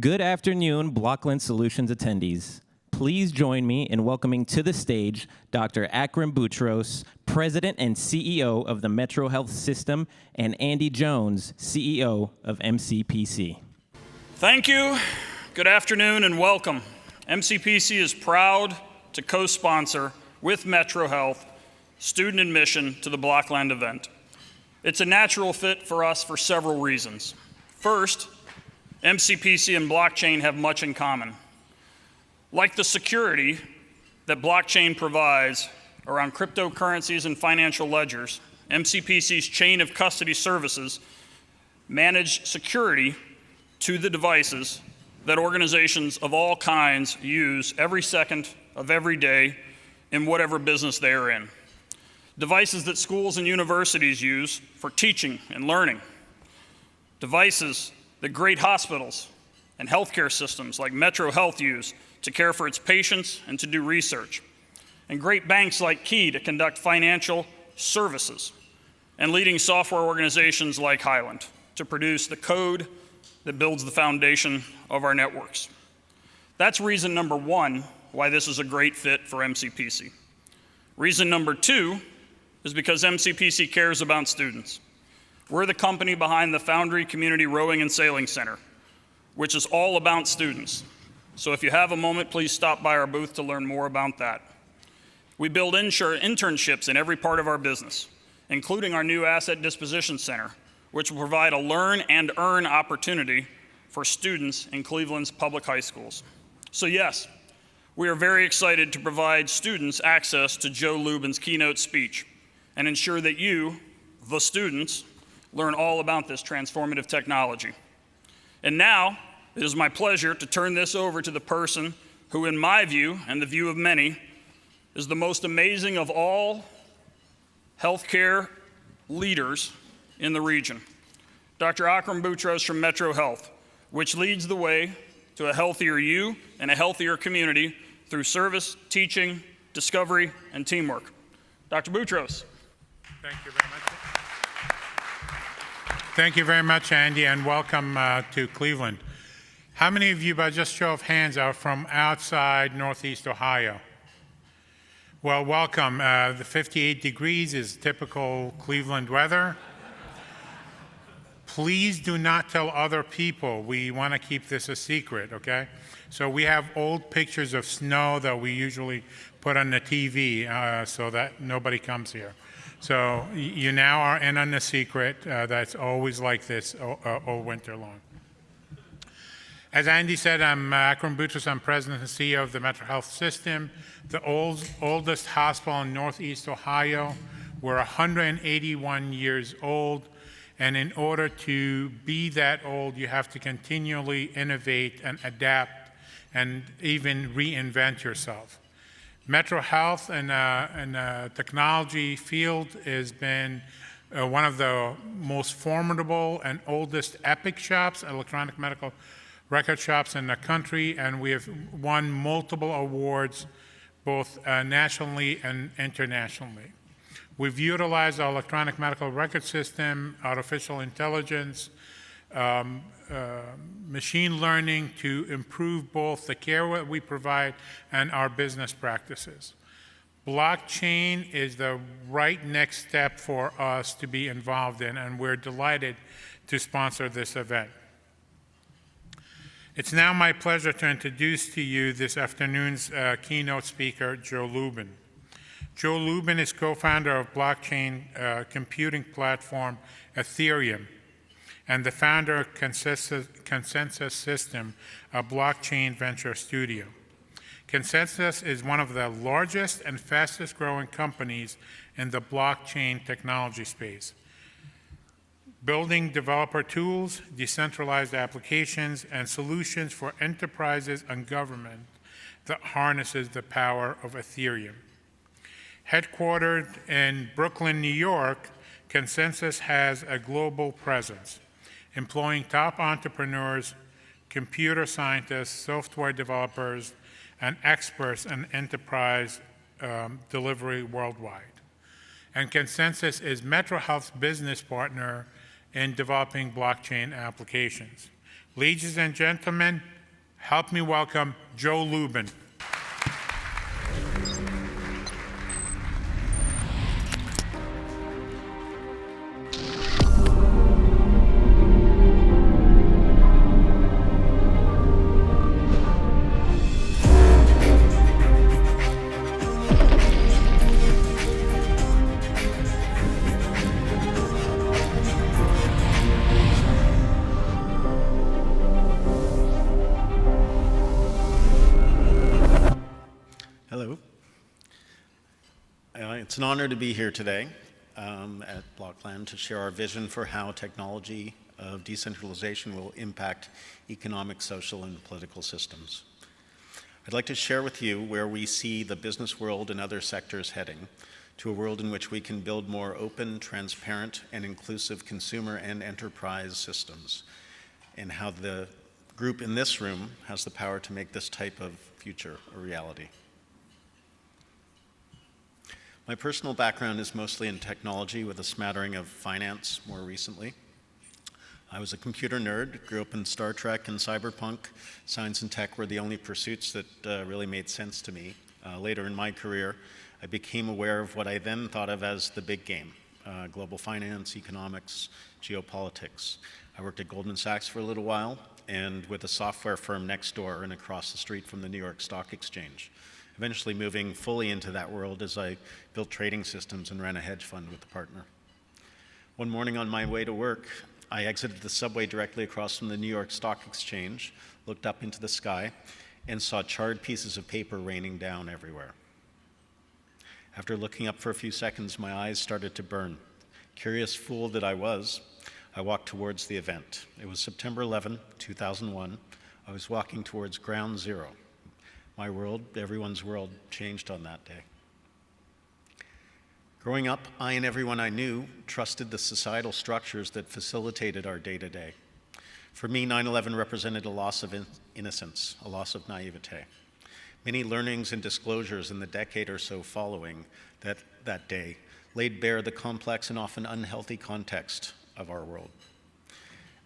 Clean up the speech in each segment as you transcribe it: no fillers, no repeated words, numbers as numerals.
Good afternoon, Blockland Solutions attendees. Please join me in welcoming to the stage Dr. Akram Boutros, President and CEO of the Metro Health System, and Andy Jones, CEO of MCPC. Thank you. Good afternoon and welcome. MCPC is proud to co-sponsor with Metro Health student admission to the Blockland event. It's a natural fit for us for several reasons. First, MCPC and blockchain have much in common. Like the security that blockchain provides around cryptocurrencies and financial ledgers, MCPC's chain of custody services manage security to the devices that organizations of all kinds use every second of every day in whatever business they are in. Devices that schools and universities use for teaching and learning. Devices that great hospitals and healthcare systems like Metro Health use to care for its patients and to do research. And great banks like Key to conduct financial services. And leading software organizations like Highland to produce the code that builds the foundation of our networks. That's reason number one why this is a great fit for MCPC. Reason number two is because MCPC cares about students. We're the company behind the Foundry Community Rowing and Sailing Center, which is all about students. So if you have a moment, please stop by our booth to learn more about that. We build internships in every part of our business, including our new Asset Disposition Center, which will provide a learn and earn opportunity for students in Cleveland's public high schools. So yes, we are very excited to provide students access to Joe Lubin's keynote speech and ensure that you, the students, learn all about this transformative technology. And now, it is my pleasure to turn this over to the person who, in my view, and the view of many, is the most amazing of all healthcare leaders in the region, Dr. Akram Boutros from Metro Health, which leads the way to a healthier you and a healthier community through service, teaching, discovery, and teamwork. Dr. Boutros. Thank you very much. Thank you very much, Andy, and welcome to Cleveland. How many of you, by just show of hands, are from outside Northeast Ohio? Well, welcome. The 58 degrees is typical Cleveland weather. Please do not tell other people. We want to keep this a secret, okay? So we have old pictures of snow that we usually put on the TV so that nobody comes here. So you now are in on the secret. That's always like this all winter long. As Andy said, I'm Akram Boutros. I'm President and CEO of the Metro Health System, the oldest hospital in Northeast Ohio. We're 181 years old, and in order to be that old, you have to continually innovate and adapt and even reinvent yourself. Metro Health and technology field has been one of the most formidable and oldest epic shops, electronic medical record shops in the country, and we have won multiple awards both nationally and internationally. We've utilized our electronic medical record system, artificial intelligence, machine learning to improve both the care that we provide and our business practices. Blockchain is the right next step for us to be involved in, and we're delighted to sponsor this event. It's now my pleasure to introduce to you this afternoon's keynote speaker, Joe Lubin. Joe Lubin is co-founder of blockchain computing platform Ethereum and the founder of ConsenSys System, a blockchain venture studio. ConsenSys is one of the largest and fastest growing companies in the blockchain technology space, building developer tools, decentralized applications, and solutions for enterprises and government that harnesses the power of Ethereum. Headquartered in Brooklyn, New York, ConsenSys has a global presence, employing top entrepreneurs, computer scientists, software developers, and experts in enterprise delivery worldwide. And ConsenSys is Metro Health's business partner in developing blockchain applications. Ladies and gentlemen, help me welcome Joe Lubin. Hello. It's an honor to be here today at Blockland to share our vision for how technology of decentralization will impact economic, social, and political systems. I'd like to share with you where we see the business world and other sectors heading to a world in which we can build more open, transparent, and inclusive consumer and enterprise systems, and how the group in this room has the power to make this type of future a reality. My personal background is mostly in technology with a smattering of finance more recently. I was a computer nerd, grew up in Star Trek and cyberpunk. Science and tech were the only pursuits that really made sense to me. Later in my career, I became aware of what I then thought of as the big game, global finance, economics, geopolitics. I worked at Goldman Sachs for a little while and with a software firm next door and across the street from the New York Stock Exchange, eventually moving fully into that world as I built trading systems and ran a hedge fund with a partner. One morning on my way to work, I exited the subway directly across from the New York Stock Exchange, looked up into the sky, and saw charred pieces of paper raining down everywhere. After looking up for a few seconds, my eyes started to burn. Curious fool that I was, I walked towards the event. It was September 11, 2001. I was walking towards ground zero. My world, everyone's world, changed on that day. Growing up, I and everyone I knew trusted the societal structures that facilitated our day-to-day. For me, 9/11 represented a loss of innocence, a loss of naivete. Many learnings and disclosures in the decade or so following that day laid bare the complex and often unhealthy context of our world.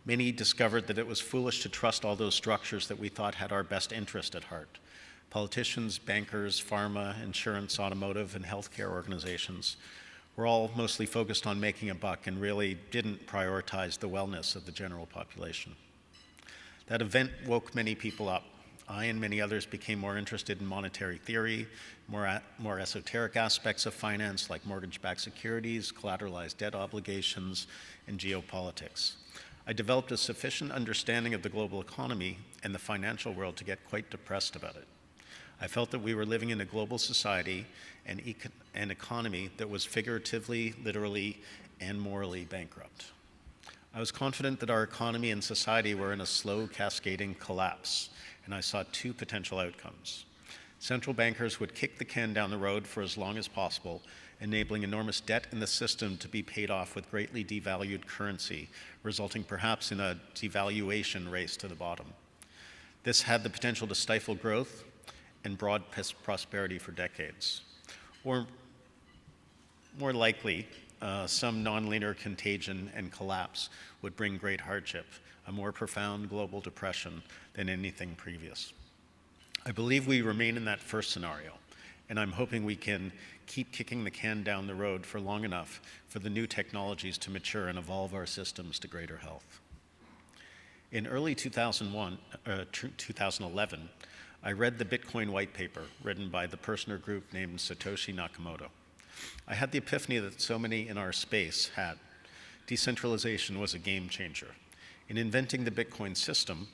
Many discovered that it was foolish to trust all those structures that we thought had our best interest at heart. Politicians, bankers, pharma, insurance, automotive, and healthcare organizations were all mostly focused on making a buck and really didn't prioritize the wellness of the general population. That event woke many people up. I and many others became more interested in monetary theory, more esoteric aspects of finance like mortgage-backed securities, collateralized debt obligations, and geopolitics. I developed a sufficient understanding of the global economy and the financial world to get quite depressed about it. I felt that we were living in a global society and an economy that was figuratively, literally, and morally bankrupt. I was confident that our economy and society were in a slow, cascading collapse, and I saw two potential outcomes. Central bankers would kick the can down the road for as long as possible, enabling enormous debt in the system to be paid off with greatly devalued currency, resulting perhaps in a devaluation race to the bottom. This had the potential to stifle growth and broad prosperity for decades. Or more likely, some nonlinear contagion and collapse would bring great hardship, a more profound global depression than anything previous. I believe we remain in that first scenario, and I'm hoping we can keep kicking the can down the road for long enough for the new technologies to mature and evolve our systems to greater health. In early 2011, I read the Bitcoin white paper written by the person or group named Satoshi Nakamoto. I had the epiphany that so many in our space had. Decentralization was a game changer. In inventing the Bitcoin system,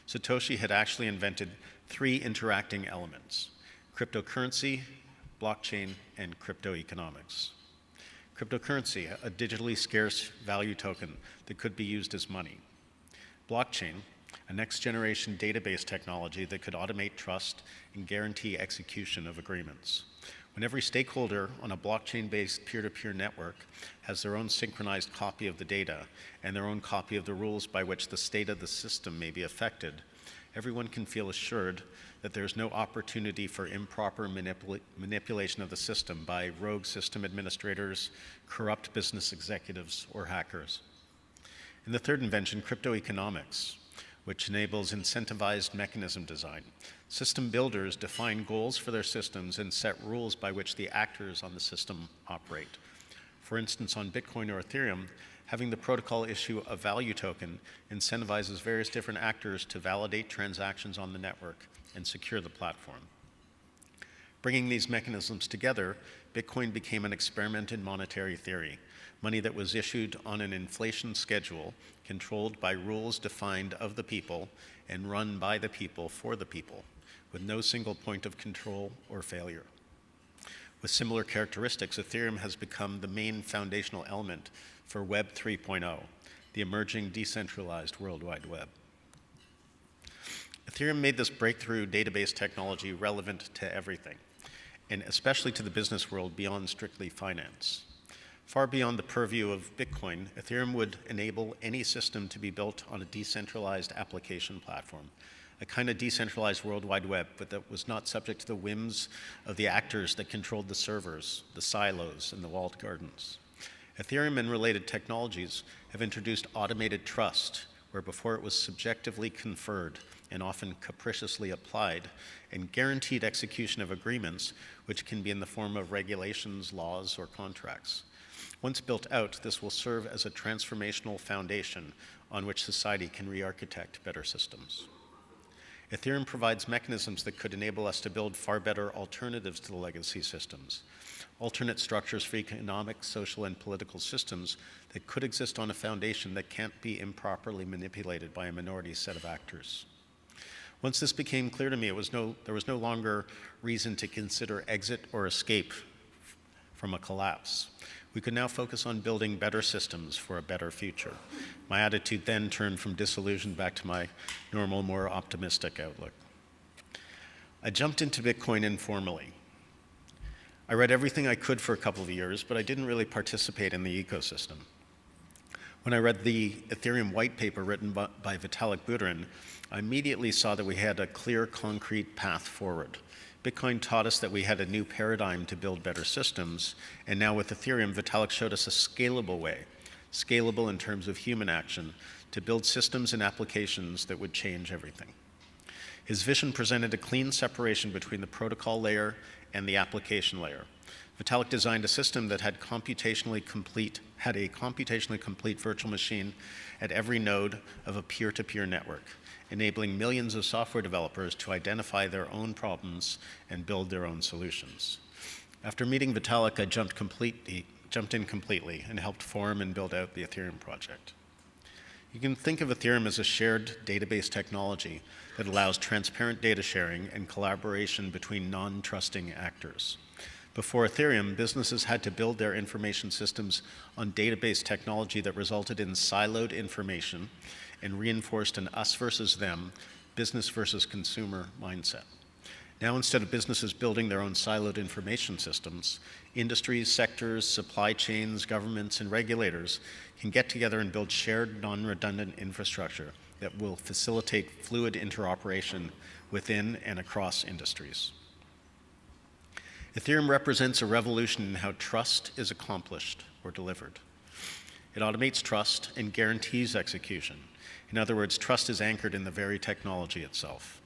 Satoshi had actually invented three interacting elements: cryptocurrency, blockchain, and cryptoeconomics. Cryptocurrency, a digitally scarce value token that could be used as money. Blockchain, a next-generation database technology that could automate trust and guarantee execution of agreements. When every stakeholder on a blockchain-based peer-to-peer network has their own synchronized copy of the data and their own copy of the rules by which the state of the system may be affected, everyone can feel assured that there's no opportunity for improper manipulation of the system by rogue system administrators, corrupt business executives, or hackers. And the third invention, cryptoeconomics, which enables incentivized mechanism design. System builders define goals for their systems and set rules by which the actors on the system operate. For instance, on Bitcoin or Ethereum, having the protocol issue a value token incentivizes various different actors to validate transactions on the network and secure the platform. Bringing these mechanisms together, Bitcoin became an experiment in monetary theory, money that was issued on an inflation schedule controlled by rules defined of the people and run by the people for the people, with no single point of control or failure. With similar characteristics, Ethereum has become the main foundational element for Web 3.0, the emerging decentralized World Wide Web. Ethereum made this breakthrough database technology relevant to everything, and especially to the business world beyond strictly finance. Far beyond the purview of Bitcoin, Ethereum would enable any system to be built on a decentralized application platform, a kind of decentralized World Wide Web, but that was not subject to the whims of the actors that controlled the servers, the silos, and the walled gardens. Ethereum and related technologies have introduced automated trust, where before it was subjectively conferred and often capriciously applied, and guaranteed execution of agreements, which can be in the form of regulations, laws, or contracts. Once built out, this will serve as a transformational foundation on which society can re-architect better systems. Ethereum provides mechanisms that could enable us to build far better alternatives to the legacy systems, alternate structures for economic, social, and political systems that could exist on a foundation that can't be improperly manipulated by a minority set of actors. Once this became clear to me, there was no longer reason to consider exit or escape from a collapse. We could now focus on building better systems for a better future. My attitude then turned from disillusion back to my normal, more optimistic outlook. I jumped into Bitcoin informally. I read everything I could for a couple of years, but I didn't really participate in the ecosystem. When I read the Ethereum white paper written by Vitalik Buterin, I immediately saw that we had a clear, concrete path forward. Bitcoin taught us that we had a new paradigm to build better systems, and now with Ethereum, Vitalik showed us a scalable way, scalable in terms of human action, to build systems and applications that would change everything. His vision presented a clean separation between the protocol layer and the application layer. Vitalik designed a system that had a computationally complete virtual machine at every node of a peer-to-peer network, enabling millions of software developers to identify their own problems and build their own solutions. After meeting Vitalik, I jumped in completely and helped form and build out the Ethereum Project. You can think of Ethereum as a shared database technology that allows transparent data sharing and collaboration between non-trusting actors. Before Ethereum, businesses had to build their information systems on database technology that resulted in siloed information and reinforced an us versus them, business versus consumer mindset. Now, instead of businesses building their own siloed information systems, industries, sectors, supply chains, governments, and regulators can get together and build shared, non-redundant infrastructure that will facilitate fluid interoperation within and across industries. Ethereum represents a revolution in how trust is accomplished or delivered. It automates trust and guarantees execution. In other words, trust is anchored in the very technology itself.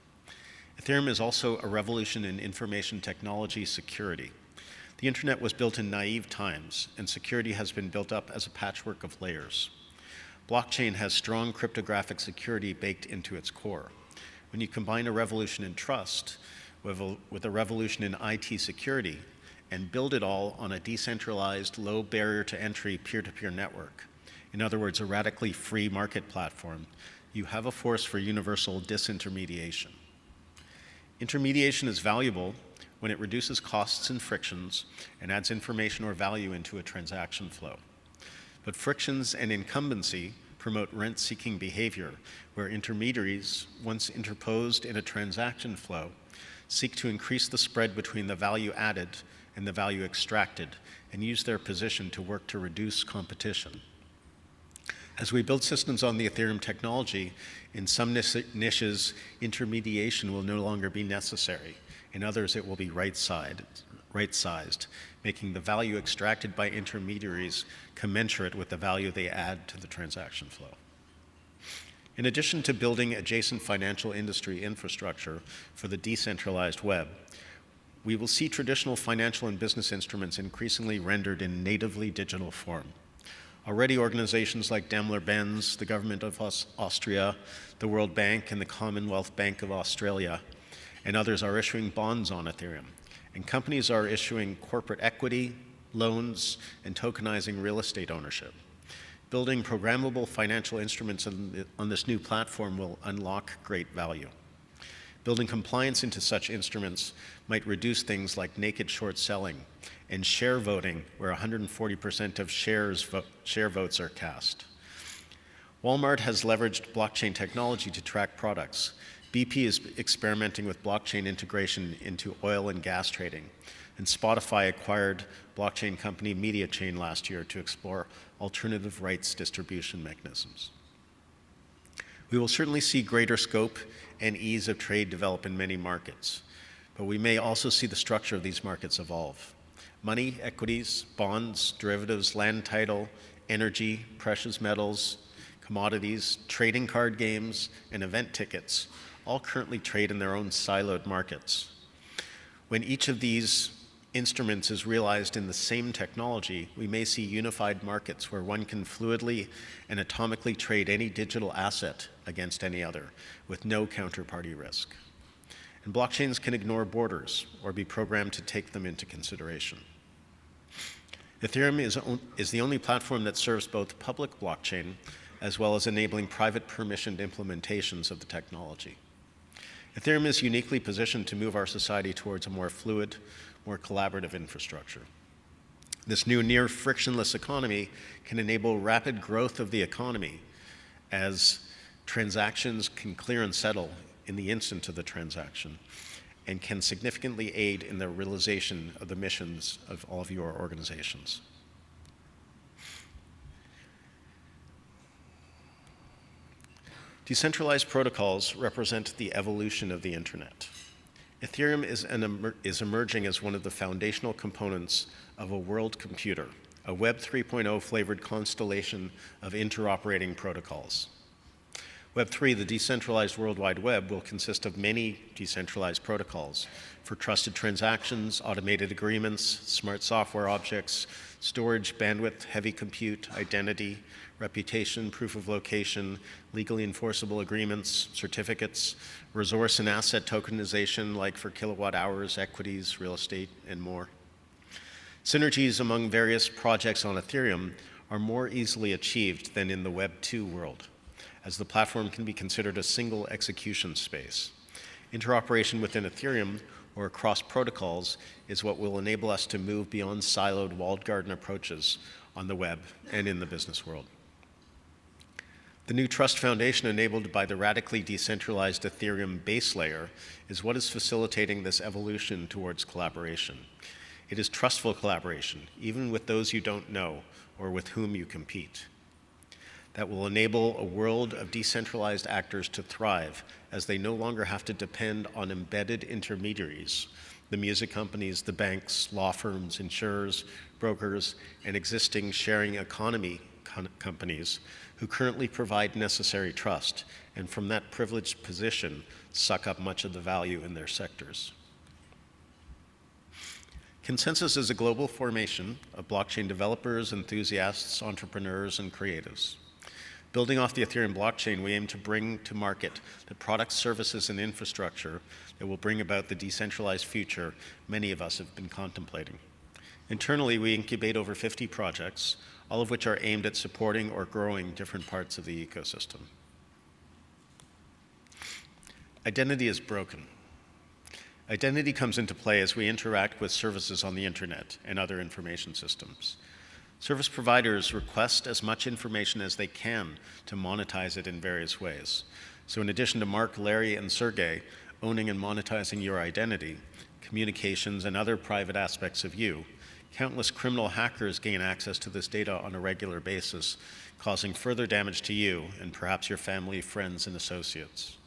Ethereum is also a revolution in information technology security. The internet was built in naive times, and security has been built up as a patchwork of layers. Blockchain has strong cryptographic security baked into its core. When you combine a revolution in trust with a revolution in IT security and build it all on a decentralized, low barrier to entry peer-to-peer network, in other words, a radically free market platform, you have a force for universal disintermediation. Intermediation is valuable when it reduces costs and frictions and adds information or value into a transaction flow. But frictions and incumbency promote rent-seeking behavior, where intermediaries, once interposed in a transaction flow, seek to increase the spread between the value added and the value extracted and use their position to work to reduce competition. As we build systems on the Ethereum technology, in some niches, intermediation will no longer be necessary. In others, it will be right-sized, making the value extracted by intermediaries commensurate with the value they add to the transaction flow. In addition to building adjacent financial industry infrastructure for the decentralized web, we will see traditional financial and business instruments increasingly rendered in natively digital form. Already organizations like Daimler-Benz, the government of Austria, the World Bank, and the Commonwealth Bank of Australia, and others are issuing bonds on Ethereum. And companies are issuing corporate equity, loans, and tokenizing real estate ownership. Building programmable financial instruments on this new platform will unlock great value. Building compliance into such instruments might reduce things like naked short selling and share voting, where 140% of share votes are cast. Walmart has leveraged blockchain technology to track products. BP is experimenting with blockchain integration into oil and gas trading. And Spotify acquired blockchain company MediaChain last year to explore alternative rights distribution mechanisms. We will certainly see greater scope and ease of trade develop in many markets, but we may also see the structure of these markets evolve. Money, equities, bonds, derivatives, land title, energy, precious metals, commodities, trading card games, and event tickets all currently trade in their own siloed markets. When each of these instruments is realized in the same technology, we may see unified markets where one can fluidly and atomically trade any digital asset against any other with no counterparty risk. And blockchains can ignore borders or be programmed to take them into consideration. Ethereum is the only platform that serves both public blockchain as well as enabling private permissioned implementations of the technology. Ethereum is uniquely positioned to move our society towards a more fluid, more collaborative infrastructure. This new near frictionless economy can enable rapid growth of the economy as transactions can clear and settle in the instant of the transaction and can significantly aid in the realization of the missions of all of your organizations. Decentralized protocols represent the evolution of the internet. Ethereum is emerging as one of the foundational components of a world computer, a Web 3.0 flavored constellation of interoperating protocols. Web 3, the decentralized World Wide Web, will consist of many decentralized protocols for trusted transactions, automated agreements, smart software objects, storage, bandwidth, heavy compute, identity, reputation, proof of location, legally enforceable agreements, certificates, resource and asset tokenization like for kilowatt hours, equities, real estate, and more. Synergies among various projects on Ethereum are more easily achieved than in the Web 2 world, as the platform can be considered a single execution space. Interoperation within Ethereum or across protocols is what will enable us to move beyond siloed walled garden approaches on the web and in the business world. The new trust foundation enabled by the radically decentralized Ethereum base layer is what is facilitating this evolution towards collaboration. It is trustful collaboration, even with those you don't know or with whom you compete, that will enable a world of decentralized actors to thrive as they no longer have to depend on embedded intermediaries, the music companies, the banks, law firms, insurers, brokers, and existing sharing economy companies who currently provide necessary trust, and from that privileged position, suck up much of the value in their sectors. ConsenSys is a global formation of blockchain developers, enthusiasts, entrepreneurs, and creatives. Building off the Ethereum blockchain, we aim to bring to market the products, services, and infrastructure that will bring about the decentralized future many of us have been contemplating. Internally, we incubate over 50 projects, all of which are aimed at supporting or growing different parts of the ecosystem. Identity is broken. Identity comes into play as we interact with services on the internet and other information systems. Service providers request as much information as they can to monetize it in various ways. So in addition to Mark, Larry, and Sergey owning and monetizing your identity, communications, and other private aspects of you, countless criminal hackers gain access to this data on a regular basis, causing further damage to you and perhaps your family, friends, and associates.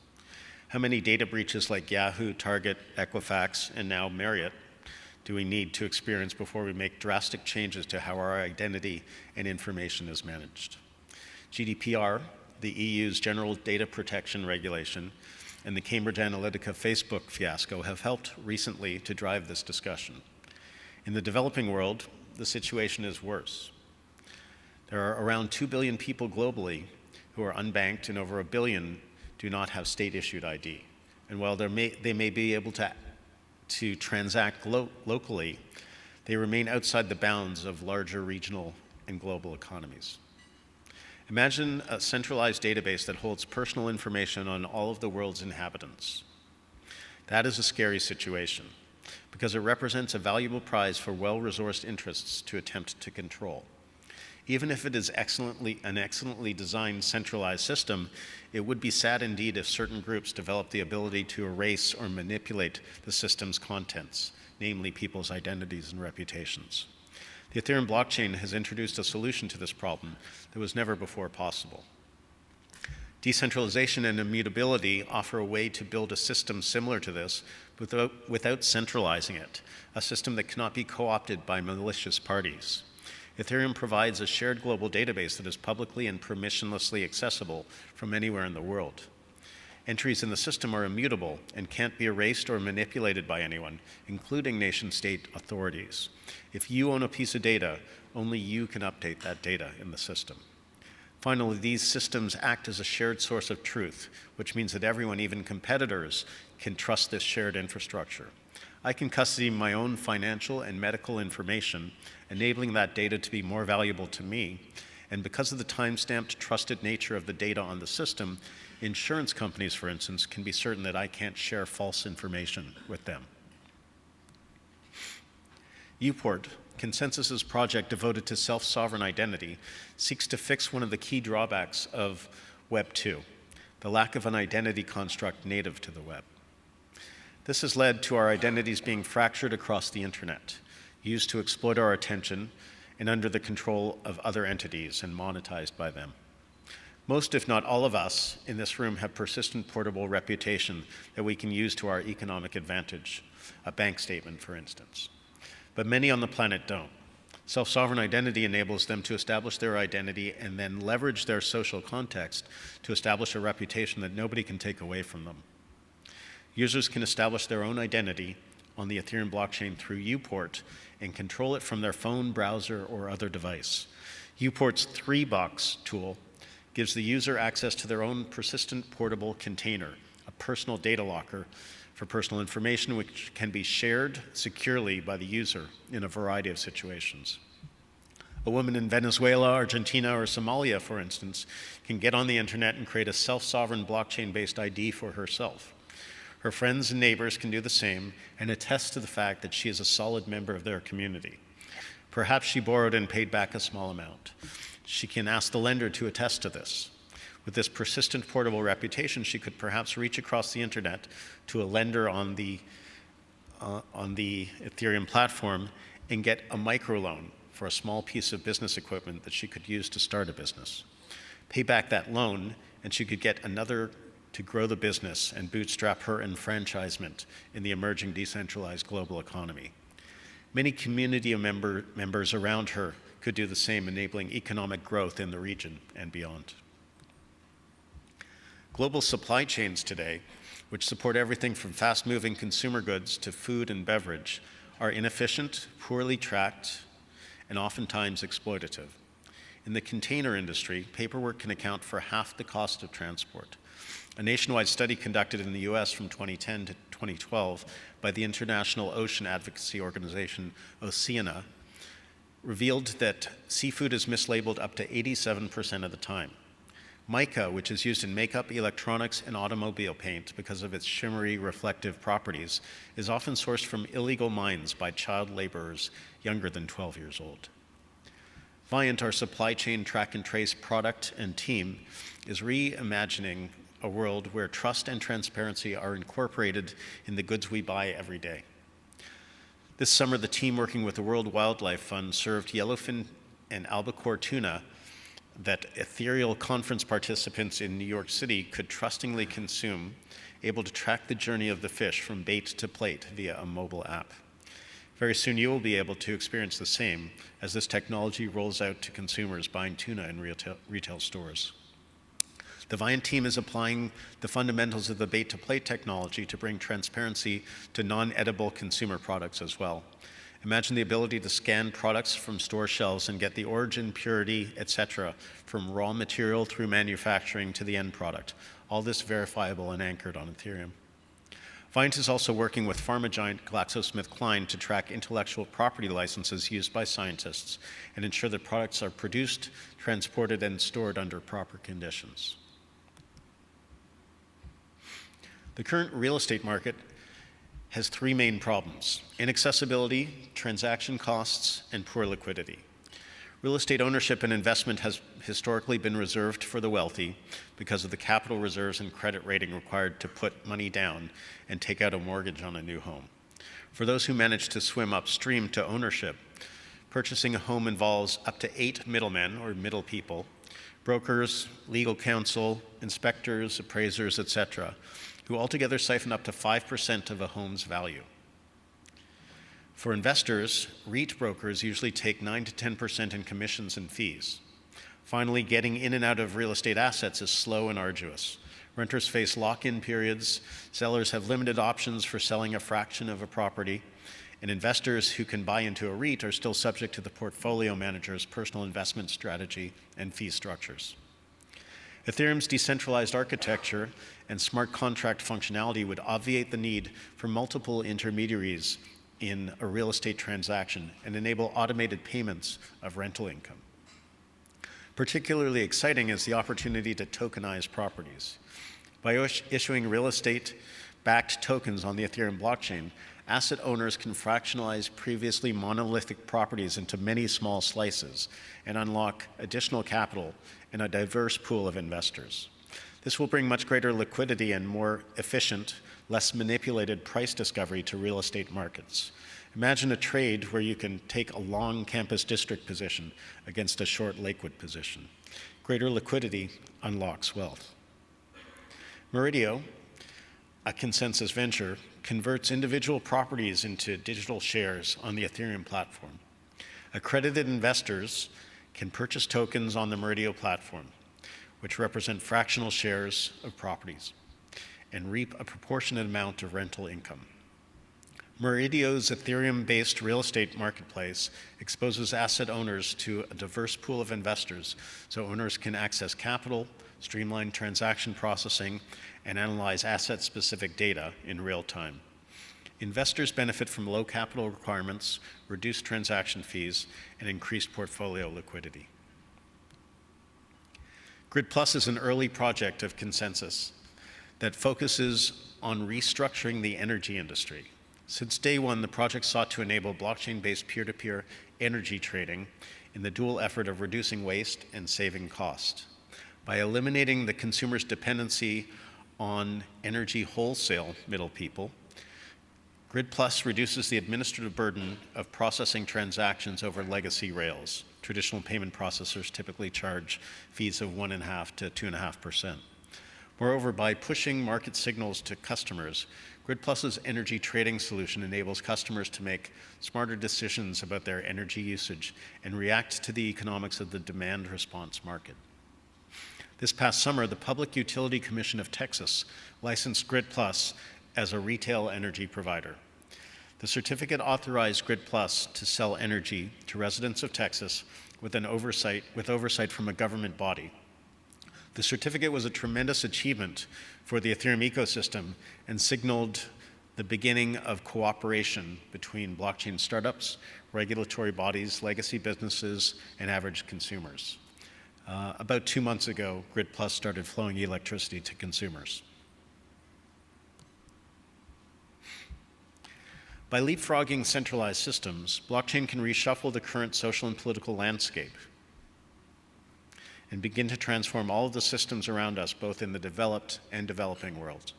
How many data breaches like Yahoo, Target, Equifax, and now Marriott do we need to experience before we make drastic changes to how our identity and information is managed? GDPR, the EU's General Data Protection Regulation and the Cambridge Analytica Facebook fiasco have helped recently to drive this discussion. In the developing world, the situation is worse. There are around 2 billion people globally who are unbanked, and over 1 billion do not have state-issued ID. And while they may be able to transact locally, they remain outside the bounds of larger regional and global economies. Imagine a centralized database that holds personal information on all of the world's inhabitants. That is a scary situation, because it represents a valuable prize for well-resourced interests to attempt to control. Even if it is an excellently designed centralized system, it would be sad indeed if certain groups develop the ability to erase or manipulate the system's contents, namely people's identities and reputations. The Ethereum blockchain has introduced a solution to this problem that was never before possible. Decentralization and immutability offer a way to build a system similar to this without centralizing it, a system that cannot be co-opted by malicious parties. Ethereum provides a shared global database that is publicly and permissionlessly accessible from anywhere in the world. Entries in the system are immutable and can't be erased or manipulated by anyone, including nation-state authorities. If you own a piece of data, only you can update that data in the system. Finally, these systems act as a shared source of truth, which means that everyone, even competitors, can trust this shared infrastructure. I can custody my own financial and medical information, enabling that data to be more valuable to me. And because of the time-stamped, trusted nature of the data on the system, insurance companies, for instance, can be certain that I can't share false information with them. Uport, ConsenSys's project devoted to self-sovereign identity, seeks to fix one of the key drawbacks of Web 2, the lack of an identity construct native to the web. This has led to our identities being fractured across the internet, used to exploit our attention and under the control of other entities and monetized by them. Most, if not all of us in this room have persistent portable reputation that we can use to our economic advantage, a bank statement, for instance. But many on the planet don't. Self-sovereign identity enables them to establish their identity and then leverage their social context to establish a reputation that nobody can take away from them. Users can establish their own identity on the Ethereum blockchain through Uport and control it from their phone, browser, or other device. Uport's 3-box tool gives the user access to their own persistent portable container, a personal data locker for personal information which can be shared securely by the user in a variety of situations. A woman in Venezuela, Argentina, or Somalia, for instance, can get on the internet and create a self-sovereign blockchain-based ID for herself. Her friends and neighbors can do the same and attest to the fact that she is a solid member of their community. Perhaps she borrowed and paid back a small amount. She can ask the lender to attest to this. With this persistent portable reputation, she could perhaps reach across the internet to a lender on the Ethereum platform and get a microloan for a small piece of business equipment that she could use to start a business. Pay back that loan, and she could get another to grow the business and bootstrap her enfranchisement in the emerging decentralized global economy. Many community members around her could do the same, enabling economic growth in the region and beyond. Global supply chains today, which support everything from fast-moving consumer goods to food and beverage, are inefficient, poorly tracked, and oftentimes exploitative. In the container industry, paperwork can account for half the cost of transport. A nationwide study conducted in the US from 2010 to 2012 by the International Ocean Advocacy Organization, Oceana, revealed that seafood is mislabeled up to 87% of the time. Mica, which is used in makeup, electronics, and automobile paint because of its shimmery, reflective properties, is often sourced from illegal mines by child laborers younger than 12 years old. Viant, our supply chain track and trace product and team, is reimagining a world where trust and transparency are incorporated in the goods we buy every day. This summer, the team working with the World Wildlife Fund served yellowfin and albacore tuna that ethereal conference participants in New York City could trustingly consume, able to track the journey of the fish from bait to plate via a mobile app. Very soon you will be able to experience the same as this technology rolls out to consumers buying tuna in retail stores. The Viant team is applying the fundamentals of the bait-to-plate technology to bring transparency to non-edible consumer products as well. Imagine the ability to scan products from store shelves and get the origin, purity, etc., from raw material through manufacturing to the end product. All this verifiable and anchored on Ethereum. Viant is also working with pharma giant GlaxoSmithKline to track intellectual property licenses used by scientists and ensure that products are produced, transported, and stored under proper conditions. The current real estate market has three main problems: inaccessibility, transaction costs, and poor liquidity. Real estate ownership and investment has historically been reserved for the wealthy because of the capital reserves and credit rating required to put money down and take out a mortgage on a new home. For those who manage to swim upstream to ownership, purchasing a home involves up to 8 middlemen, or middle people, brokers, legal counsel, inspectors, appraisers, etc., who altogether siphon up to 5% of a home's value. For investors, REIT brokers usually take 9 to 10% in commissions and fees. Finally, getting in and out of real estate assets is slow and arduous. Renters face lock-in periods, sellers have limited options for selling a fraction of a property, and investors who can buy into a REIT are still subject to the portfolio manager's personal investment strategy and fee structures. Ethereum's decentralized architecture and smart contract functionality would obviate the need for multiple intermediaries in a real estate transaction and enable automated payments of rental income. Particularly exciting is the opportunity to tokenize properties. By issuing real estate-backed tokens on the Ethereum blockchain, asset owners can fractionalize previously monolithic properties into many small slices and unlock additional capital in a diverse pool of investors. This will bring much greater liquidity and more efficient, less manipulated price discovery to real estate markets. Imagine a trade where you can take a long campus district position against a short Lakewood position. Greater liquidity unlocks wealth. Meridio, a ConsenSys venture, converts individual properties into digital shares on the Ethereum platform. Accredited investors can purchase tokens on the Meridio platform, which represent fractional shares of properties, and reap a proportionate amount of rental income. Meridio's Ethereum-based real estate marketplace exposes asset owners to a diverse pool of investors so owners can access capital, streamline transaction processing, and analyze asset-specific data in real time. Investors benefit from low capital requirements, reduced transaction fees, and increased portfolio liquidity. Grid Plus is an early project of ConsenSys that focuses on restructuring the energy industry. Since day one, the project sought to enable blockchain-based peer-to-peer energy trading in the dual effort of reducing waste and saving cost. By eliminating the consumer's dependency on energy wholesale middle people, Grid Plus reduces the administrative burden of processing transactions over legacy rails. Traditional payment processors typically charge fees of 1.5% to 2.5%. Moreover, by pushing market signals to customers, Grid Plus's energy trading solution enables customers to make smarter decisions about their energy usage and react to the economics of the demand response market. This past summer, the Public Utility Commission of Texas licensed Grid Plus as a retail energy provider. The certificate authorized Grid Plus to sell energy to residents of Texas with oversight from a government body. The certificate was a tremendous achievement for the Ethereum ecosystem and signaled the beginning of cooperation between blockchain startups, regulatory bodies, legacy businesses, and average consumers. About 2 months ago, Grid Plus started flowing electricity to consumers. By leapfrogging centralized systems, blockchain can reshuffle the current social and political landscape and begin to transform all of the systems around us, both in the developed and developing world.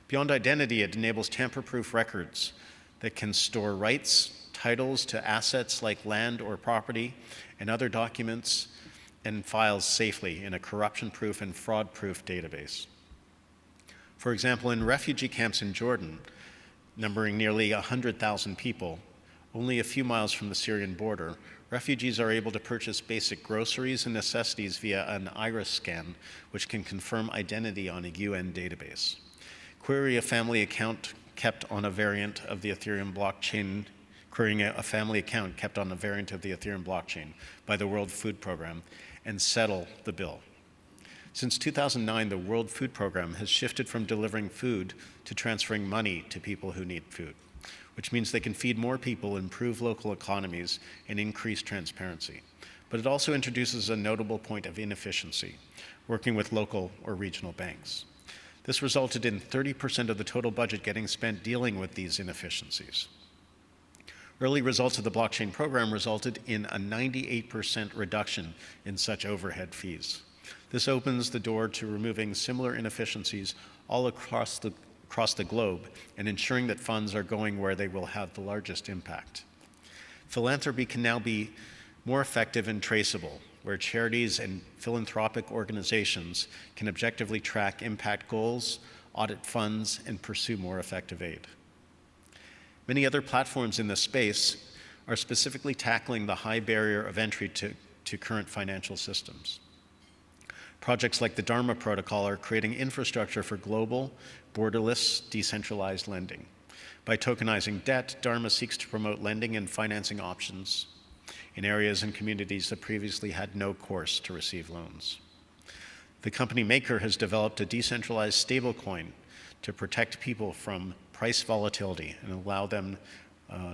Beyond identity, it enables tamper-proof records that can store rights, titles to assets like land or property, and other documents and files safely in a corruption-proof and fraud-proof database. For example, in refugee camps in Jordan, numbering nearly 100,000 people, only a few miles from the Syrian border, refugees are able to purchase basic groceries and necessities via an iris scan, which can confirm identity on a UN database. Query a family account kept on a variant of the Ethereum blockchain, querying a family account kept on a variant of the Ethereum blockchain by the World Food Program, and settle the bill. Since 2009, the World Food Program has shifted from delivering food to transferring money to people who need food, which means they can feed more people, improve local economies, and increase transparency. But it also introduces a notable point of inefficiency, working with local or regional banks. This resulted in 30% of the total budget getting spent dealing with these inefficiencies. Early results of the blockchain program resulted in a 98% reduction in such overhead fees. This opens the door to removing similar inefficiencies all across the globe and ensuring that funds are going where they will have the largest impact. Philanthropy can now be more effective and traceable, where charities and philanthropic organizations can objectively track impact goals, audit funds, and pursue more effective aid. Many other platforms in this space are specifically tackling the high barrier of entry to current financial systems. Projects like the Dharma Protocol are creating infrastructure for global, borderless, decentralized lending. By tokenizing debt, Dharma seeks to promote lending and financing options in areas and communities that previously had no course to receive loans. The company Maker has developed a decentralized stablecoin to protect people from price volatility and allow them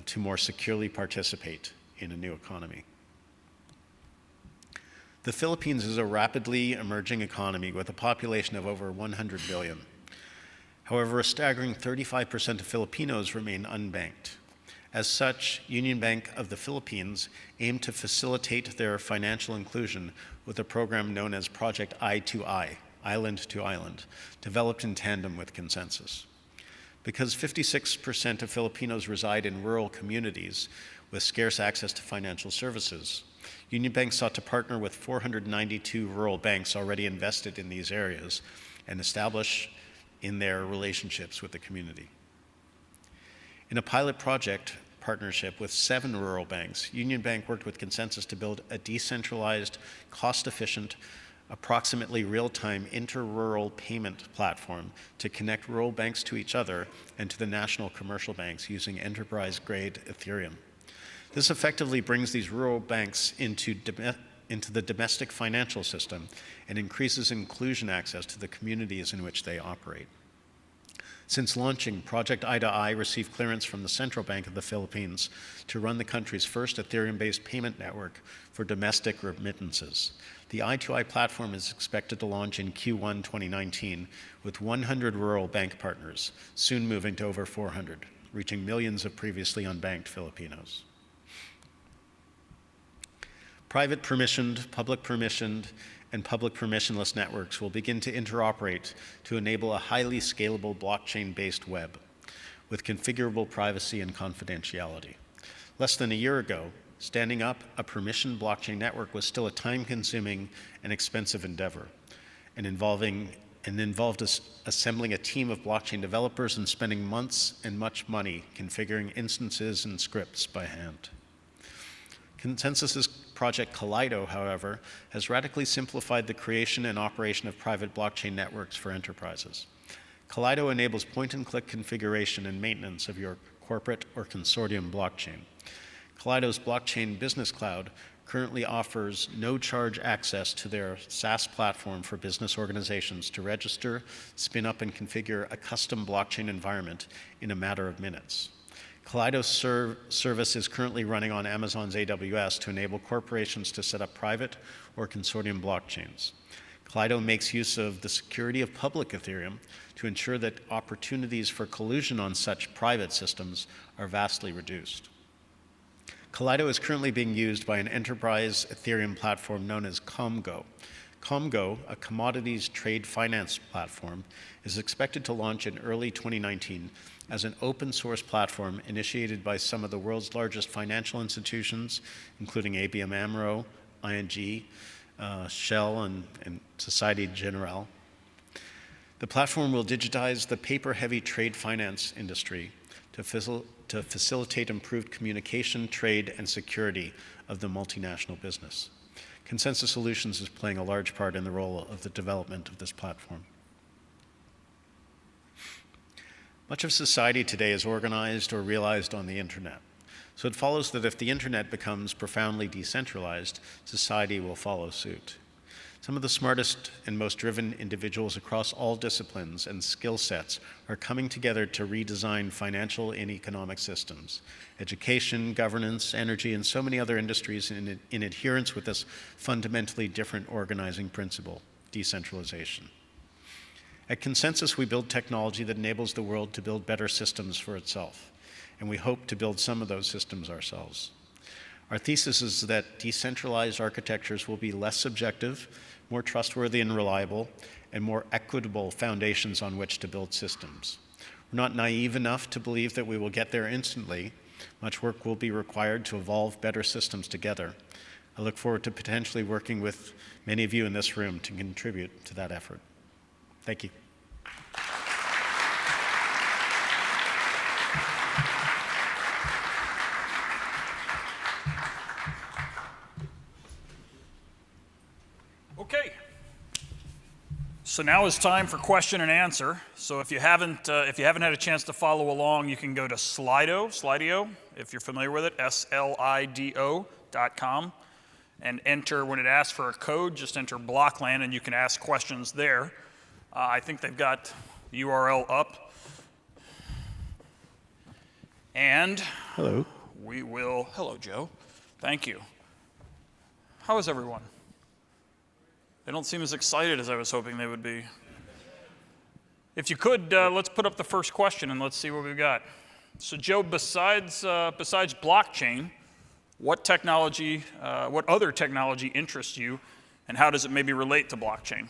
to more securely participate in a new economy. The Philippines is a rapidly emerging economy with a population of over 100 billion. However, a staggering 35% of Filipinos remain unbanked. As such, Union Bank of the Philippines aimed to facilitate their financial inclusion with a program known as Project I2I, Island to Island, developed in tandem with ConsenSys. Because 56% of Filipinos reside in rural communities with scarce access to financial services, Union Bank sought to partner with 492 rural banks already invested in these areas and establish in their relationships with the community. In a pilot project partnership with 7 rural banks, Union Bank worked with ConsenSys to build a decentralized, cost-efficient, approximately real-time inter-rural payment platform to connect rural banks to each other and to the national commercial banks using enterprise-grade Ethereum. This effectively brings these rural banks into the domestic financial system and increases inclusion access to the communities in which they operate. Since launching, Project I2I received clearance from the Central Bank of the Philippines to run the country's first Ethereum-based payment network for domestic remittances. The I2I platform is expected to launch in Q1 2019 with 100 rural bank partners, soon moving to over 400, reaching millions of previously unbanked Filipinos. Private permissioned, public permissioned, and public permissionless networks will begin to interoperate to enable a highly scalable blockchain-based web with configurable privacy and confidentiality. Less than a year ago, standing up a permissioned blockchain network was still a time-consuming and expensive endeavor, and involved assembling a team of blockchain developers and spending months and much money configuring instances and scripts by hand. ConsenSys' project Kaleido, however, has radically simplified the creation and operation of private blockchain networks for enterprises. Kaleido enables point-and-click configuration and maintenance of your corporate or consortium blockchain. Kaleido's blockchain business cloud currently offers no-charge access to their SaaS platform for business organizations to register, spin up, and configure a custom blockchain environment in a matter of minutes. Kaleido's service is currently running on Amazon's AWS to enable corporations to set up private or consortium blockchains. Kaleido makes use of the security of public Ethereum to ensure that opportunities for collusion on such private systems are vastly reduced. Kaleido is currently being used by an enterprise Ethereum platform known as Comgo. Comgo, a commodities trade finance platform, is expected to launch in early 2019 as an open source platform initiated by some of the world's largest financial institutions, including ABN AMRO, ING, Shell, and Societe Generale. The platform will digitize the paper-heavy trade finance industry to facilitate improved communication, trade, and security of the multinational business. ConsenSys Solutions is playing a large part in the role of the development of this platform. Much of society today is organized or realized on the internet. So it follows that if the internet becomes profoundly decentralized, society will follow suit. Some of the smartest and most driven individuals across all disciplines and skill sets are coming together to redesign financial and economic systems, education, governance, energy, and so many other industries in adherence with this fundamentally different organizing principle, decentralization. At ConsenSys, we build technology that enables the world to build better systems for itself, and we hope to build some of those systems ourselves. Our thesis is that decentralized architectures will be less subjective, more trustworthy and reliable, and more equitable foundations on which to build systems. We're not naive enough to believe that we will get there instantly. Much work will be required to evolve better systems together. I look forward to potentially working with many of you in this room to contribute to that effort. Thank you. Okay. So now is time for question and answer. So if you haven't had a chance to follow along, you can go to Slido, if you're familiar with it, slido.com, and enter, when it asks for a code, just enter Blockland, and you can ask questions there. I think they've got the URL up. And Hello. Hello, Joe. Thank you. How is everyone? They don't seem as excited as I was hoping they would be. If you could, let's put up the first question and let's see what we've got. So Joe, besides blockchain, what other technology interests you, and how does it maybe relate to blockchain?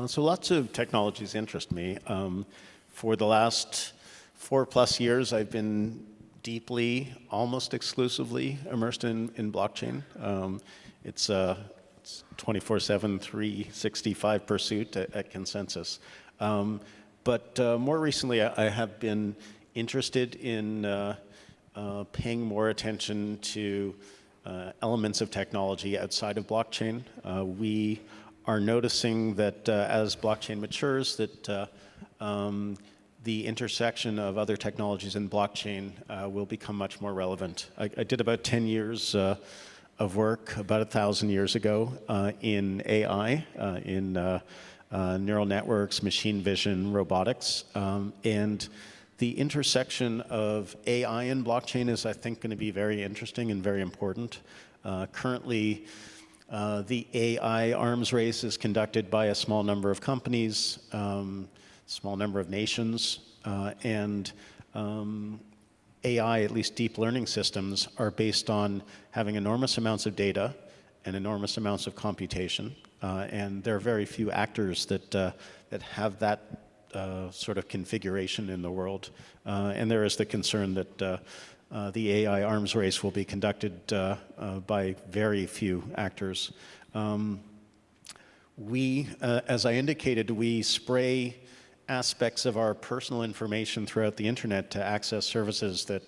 So lots of technologies interest me. For the last 4+ years, I've been deeply, almost exclusively immersed in blockchain. It's 24/7, 365 pursuit at ConsenSys. But more recently, I have been interested in paying more attention to elements of technology outside of blockchain. We are noticing that as blockchain matures, that the intersection of other technologies in blockchain will become much more relevant. I did about 10 years of work about 1,000 years ago in AI, in neural networks, machine vision, robotics, and the intersection of AI and blockchain is, I think, going to be very interesting and very important. Currently, the AI arms race is conducted by a small number of companies, small number of nations, and AI, at least deep learning systems, are based on having enormous amounts of data and enormous amounts of computation. And there are very few actors that have that sort of configuration in the world. And there is the concern that the AI arms race will be conducted by very few actors. As I indicated, we spray aspects of our personal information throughout the internet to access services that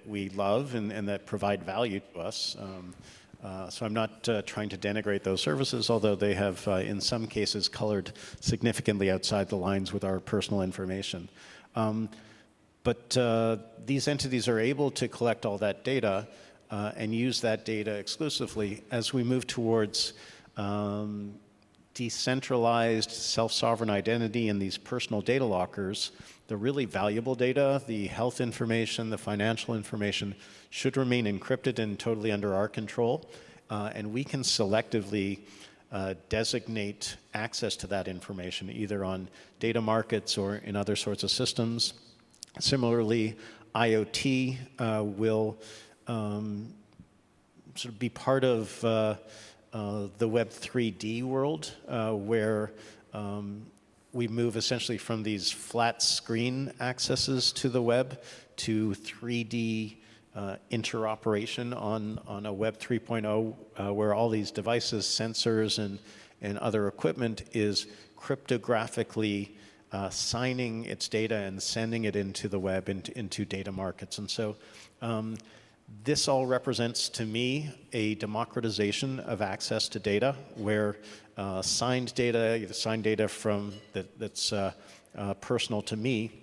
we love and that provide value to us. So I'm not trying to denigrate those services, although they have, in some cases, colored significantly outside the lines with our personal information. But these entities are able to collect all that data and use that data exclusively as we move towards decentralized self-sovereign identity and these personal data lockers. The really valuable data, the health information, the financial information, should remain encrypted and totally under our control. And we can selectively designate access to that information, either on data markets or in other sorts of systems. Similarly, IoT will sort of be part of the Web 3D world, where we move essentially from these flat screen accesses to the web to 3D interoperation on a Web 3.0, where all these devices, sensors, and other equipment is cryptographically signing its data and sending it into the web, into data markets. And so This all represents to me a democratization of access to data where signed data, either signed data from that's personal to me,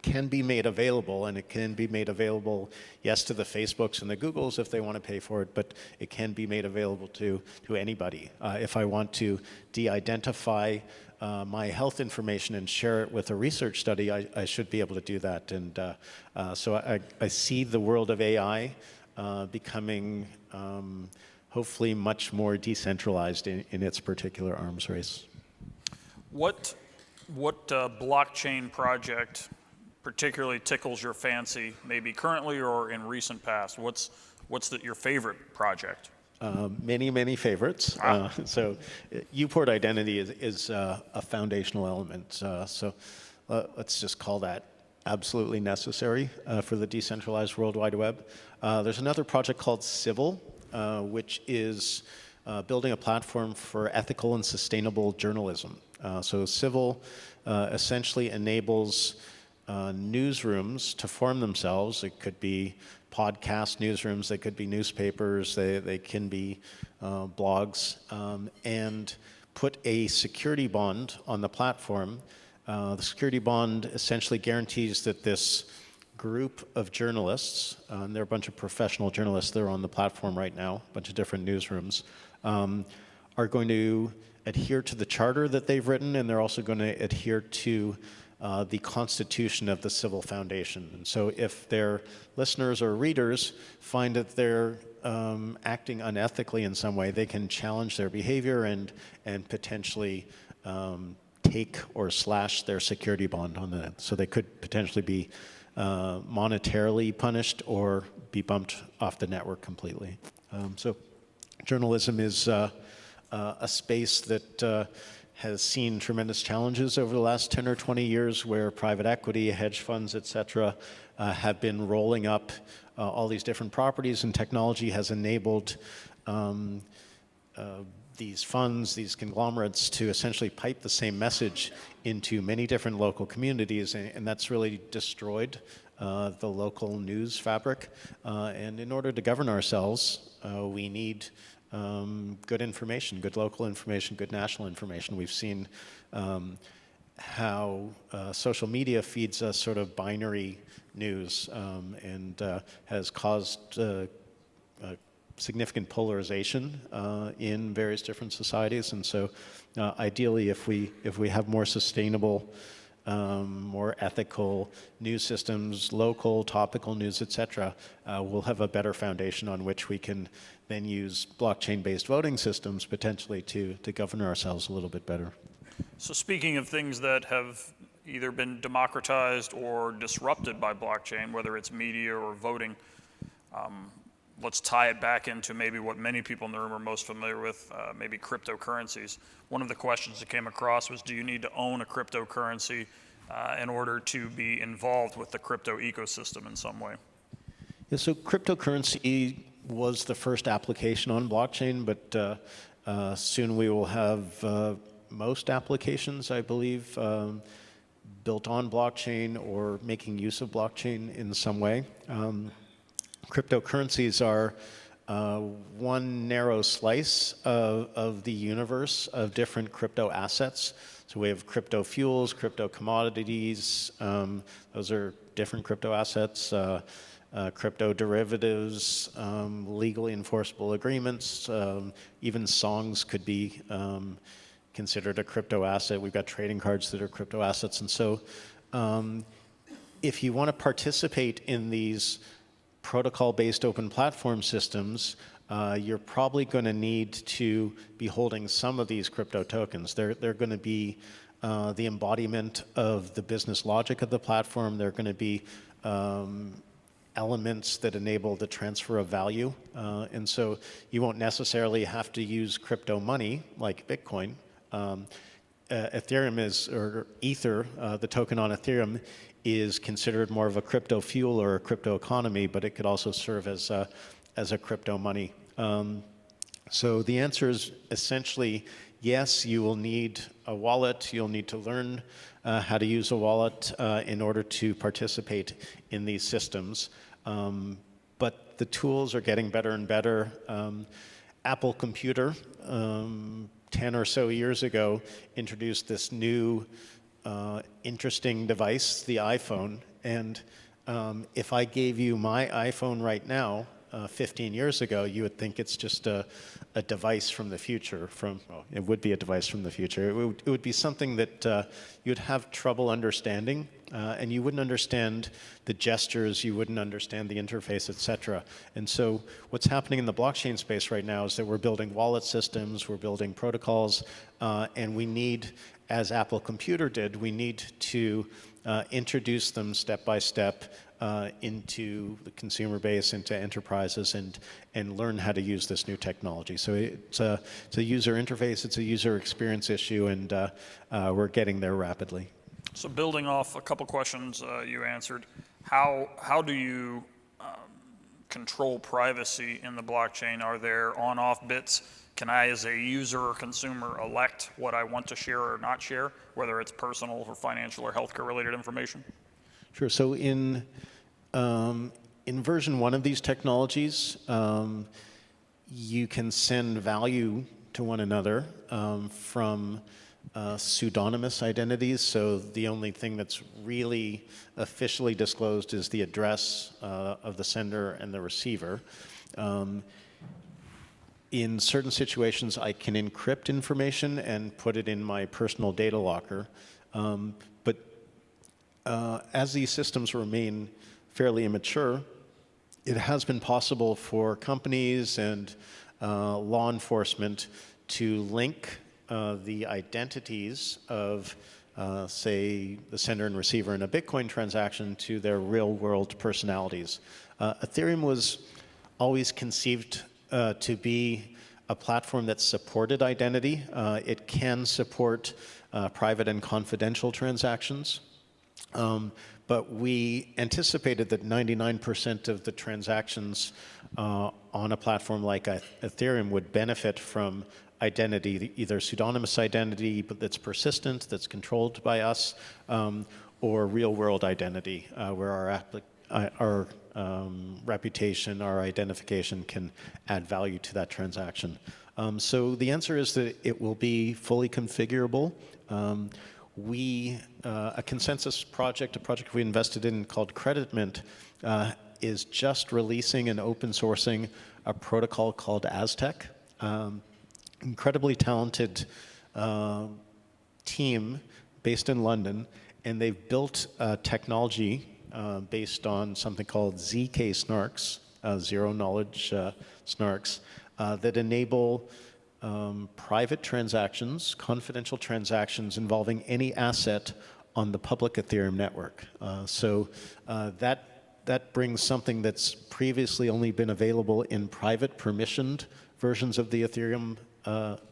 can be made available, and it can be made available, yes, to the Facebooks and the Googles if they want to pay for it, but it can be made available to anybody. If I want to de-identify my health information and share it with a research study, I should be able to do that. And so I see the world of AI becoming hopefully much more decentralized in its particular arms race. What blockchain project particularly tickles your fancy, maybe currently or in recent past? What's your favorite project? Many favorites. So UPort identity is a foundational element. So let's just call that absolutely necessary for the decentralized World Wide Web. There's another project called Civil, which is building a platform for ethical and sustainable journalism. So Civil essentially enables newsrooms to form themselves. It could be podcast newsrooms, they could be newspapers, they can be blogs, and put a security bond on the platform. The security bond essentially guarantees that this group of journalists, and there are a bunch of professional journalists that are on the platform right now, a bunch of different newsrooms, are going to adhere to the charter that they've written, and they're also going to adhere to the constitution of the Civil Foundation. And so if their listeners or readers find that they're acting unethically in some way, they can challenge their behavior and potentially take or slash their security bond on that. So they could potentially be monetarily punished or be bumped off the network completely. So journalism is a space that has seen tremendous challenges over the last 10 or 20 years where private equity, hedge funds, et cetera, have been rolling up all these different properties, and technology has enabled these funds, these conglomerates to essentially pipe the same message into many different local communities, and that's really destroyed the local news fabric. And in order to govern ourselves, we need good information, good local information, good national information. We've seen how social media feeds us sort of binary news and has caused significant polarization in various different societies. And so ideally, if we have more sustainable, more ethical news systems, local, topical news, et cetera, we'll have a better foundation on which we can then use blockchain-based voting systems potentially to govern ourselves a little bit better. So speaking of things that have either been democratized or disrupted by blockchain, whether it's media or voting, let's tie it back into maybe what many people in the room are most familiar with, maybe cryptocurrencies. One of the questions that came across was, do you need to own a cryptocurrency in order to be involved with the crypto ecosystem in some way? Yeah, so cryptocurrency was the first application on blockchain, but soon we will have most applications, I believe, built on blockchain or making use of blockchain in some way. Cryptocurrencies are one narrow slice of the universe of different crypto assets. So we have crypto fuels, crypto commodities, those are different crypto assets, crypto derivatives, legally enforceable agreements, even songs could be considered a crypto asset. We've got trading cards that are crypto assets. And so if you want to participate in these protocol-based open platform systems, you're probably going to need to be holding some of these crypto tokens. They're going to be the embodiment of the business logic of the platform. They're going to be elements that enable the transfer of value. And so you won't necessarily have to use crypto money like Bitcoin. Ethereum is, or Ether, the token on Ethereum, is considered more of a crypto fuel or a crypto economy, but it could also serve as a crypto money. So the answer is essentially yes, you will need a wallet. You'll need to learn how to use a wallet in order to participate in these systems. but the tools are getting better and better. Apple Computer, 10 or so years ago, introduced this new interesting device, the iPhone. And if I gave you my iPhone right now, 15 years ago, you would think it's just a device from the future. It would be a device from the future. It would be something that you'd have trouble understanding, and you wouldn't understand the gestures, you wouldn't understand the interface, et cetera. And so what's happening in the blockchain space right now is that we're building wallet systems, we're building protocols, and we need, as Apple Computer did, we need to introduce them step by step into the consumer base, into enterprises, and learn how to use this new technology. So it's a user interface, it's a user experience issue, and we're getting there rapidly. So building off a couple questions you answered, how do you control privacy in the blockchain? Are there on-off bits? Can I, as a user or consumer, elect what I want to share or not share, whether it's personal or financial or healthcare related information? Sure. So in version 1 of these technologies, you can send value to one another from pseudonymous identities. So the only thing that's really officially disclosed is the address of the sender and the receiver. In certain situations, I can encrypt information and put it in my personal data locker. But as these systems remain fairly immature, it has been possible for companies and law enforcement to link the identities of, say, the sender and receiver in a Bitcoin transaction to their real-world personalities. Ethereum was always conceived to be a platform that supported identity. It can support private and confidential transactions. But we anticipated that 99% of the transactions on a platform like Ethereum would benefit from identity, either pseudonymous identity but that's persistent, that's controlled by us, or real-world identity, where our reputation, our identification can add value to that transaction. So the answer is that it will be fully configurable. A ConsenSys project, a project we invested in called CreditMint, is just releasing and open sourcing a protocol called Aztec. Incredibly talented team based in London, and they've built a technology based on something called ZK snarks, zero-knowledge snarks, that enable private transactions, confidential transactions involving any asset on the public Ethereum network. So that brings something that's previously only been available in private permissioned versions of the Ethereum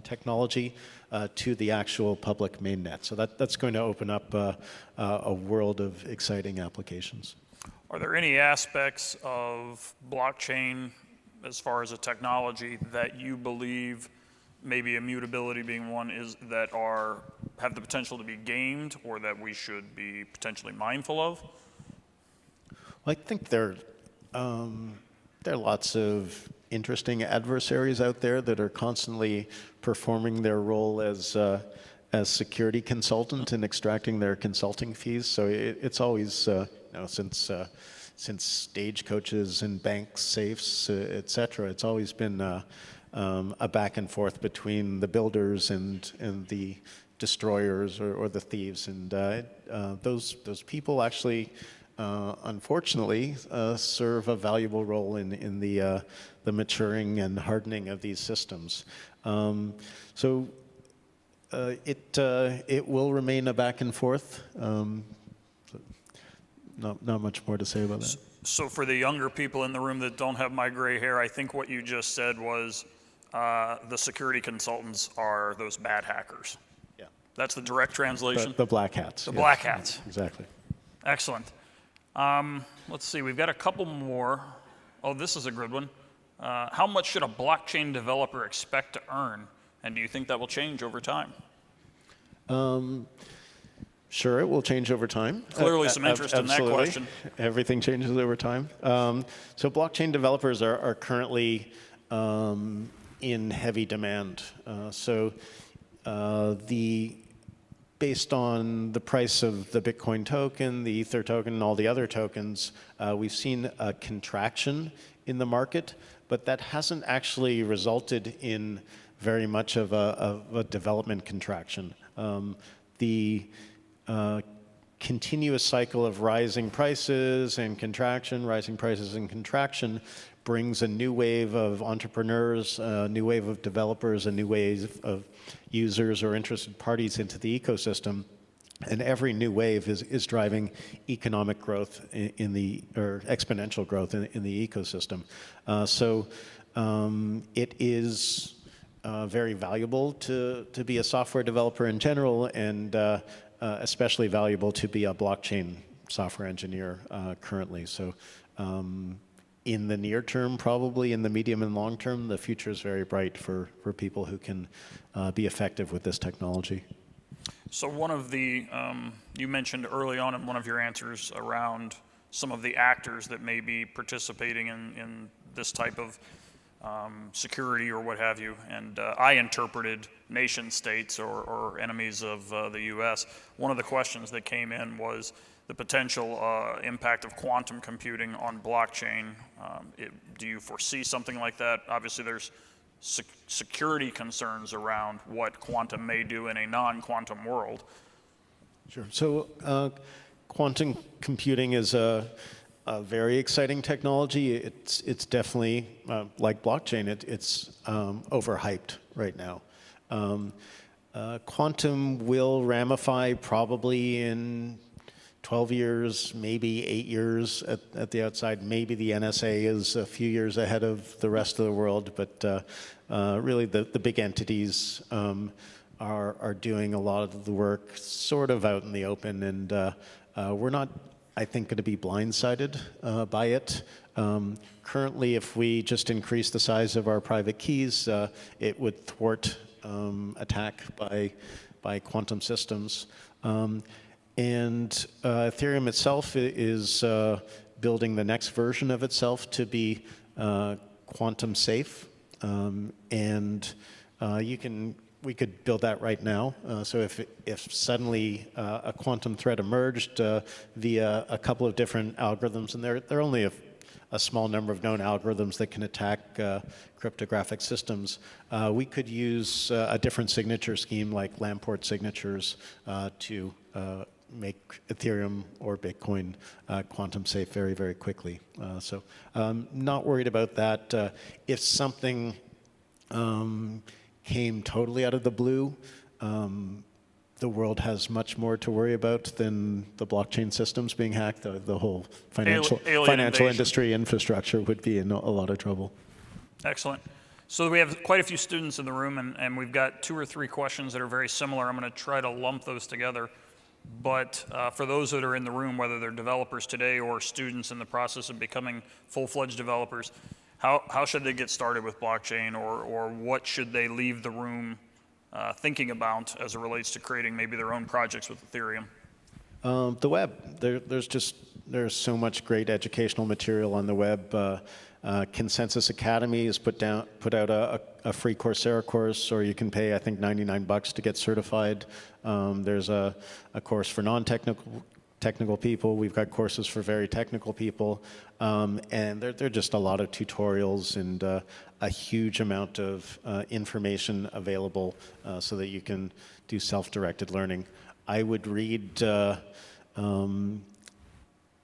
technology to the actual public mainnet. So that's going to open up a world of exciting applications. Are there any aspects of blockchain as far as a technology that you believe, maybe immutability being one, is that have the potential to be gamed or that we should be potentially mindful of? Well, I think there are lots of interesting adversaries out there that are constantly performing their role as security consultant and extracting their consulting fees. So it's always, since stagecoaches and bank safes, et cetera, it's always been a back and forth between the builders and the destroyers or the thieves. And those people actually, unfortunately, serve a valuable role in the maturing and hardening of these systems. So it will remain a back and forth. Not much more to say about that. So for the younger people in the room that don't have my gray hair, I think what you just said was the security consultants are those bad hackers. Yeah. That's the direct translation? The black hats. The yes. black hats. Exactly. Excellent. Let's see, we've got a couple more. Oh, this is a good one. How much should a blockchain developer expect to earn? And do you think that will change over time? Sure, it will change over time. Clearly some interest in that question. Everything changes over time. So blockchain developers are currently in heavy demand. Based on the price of the Bitcoin token, the Ether token, and all the other tokens, we've seen a contraction in the market, but that hasn't actually resulted in very much of a development contraction. The continuous cycle of rising prices and contraction, rising prices and contraction, brings a new wave of entrepreneurs, a new wave of developers, a new wave of users or interested parties into the ecosystem. And every new wave is driving economic growth or exponential growth in the ecosystem. It is very valuable to be a software developer in general, and especially valuable to be a blockchain software engineer currently. In the near term, probably in the medium and long term, the future is very bright for people who can be effective with this technology. So one of the, you mentioned early on in one of your answers around some of the actors that may be participating in this type of security or what have you, and I interpreted nation states or enemies of the U.S. One of the questions that came in was the potential impact of quantum computing on blockchain. Do you foresee something like that? Obviously, there's security concerns around what quantum may do in a non-quantum world. Sure. So quantum computing is a very exciting technology. It's definitely, like blockchain, it's overhyped right now. Quantum will ramify probably in 12 years, maybe 8 years at the outside. Maybe the NSA is a few years ahead of the rest of the world, but really the big entities are doing a lot of the work sort of out in the open, and we're not, I think, going to be blindsided by it. Currently, if we just increase the size of our private keys, it would thwart attack by quantum systems. And Ethereum itself is building the next version of itself to be quantum safe. We could build that right now. So if suddenly a quantum threat emerged via a couple of different algorithms, and there are only a small number of known algorithms that can attack cryptographic systems, we could use a different signature scheme like Lamport signatures to make Ethereum or Bitcoin quantum safe very, very quickly. So not worried about that. If something came totally out of the blue, the world has much more to worry about than the blockchain systems being hacked. The whole financial industry infrastructure would be in a lot of trouble. Excellent. So we have quite a few students in the room, and we've got 2 or 3 questions that are very similar. I'm going to try to lump those together. But for those that are in the room, whether they're developers today or students in the process of becoming full-fledged developers, how should they get started with blockchain, or what should they leave the room thinking about as it relates to creating maybe their own projects with Ethereum? The web. There's so much great educational material on the web. ConsenSys Academy has put out a free Coursera course, or you can pay, I think, $99 to get certified. There's a course for non-technical people. We've got courses for very technical people. And there are just a lot of tutorials and a huge amount of information available so that you can do self-directed learning. I would read,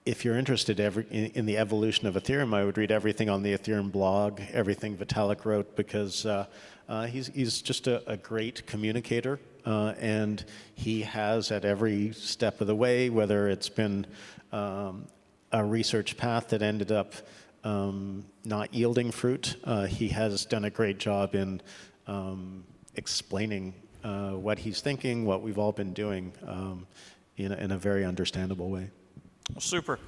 if you're interested in the evolution of Ethereum, I would read everything on the Ethereum blog, everything Vitalik wrote, because he's just a great communicator. And he has, at every step of the way, whether it's been a research path that ended up not yielding fruit, he has done a great job in explaining what he's thinking, what we've all been doing in a very understandable way. Well, super.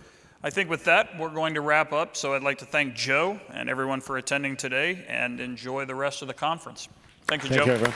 I think with that, we're going to wrap up. So I'd like to thank Joe and everyone for attending today, and enjoy the rest of the conference. Thank you, Joe. Thank you, everyone.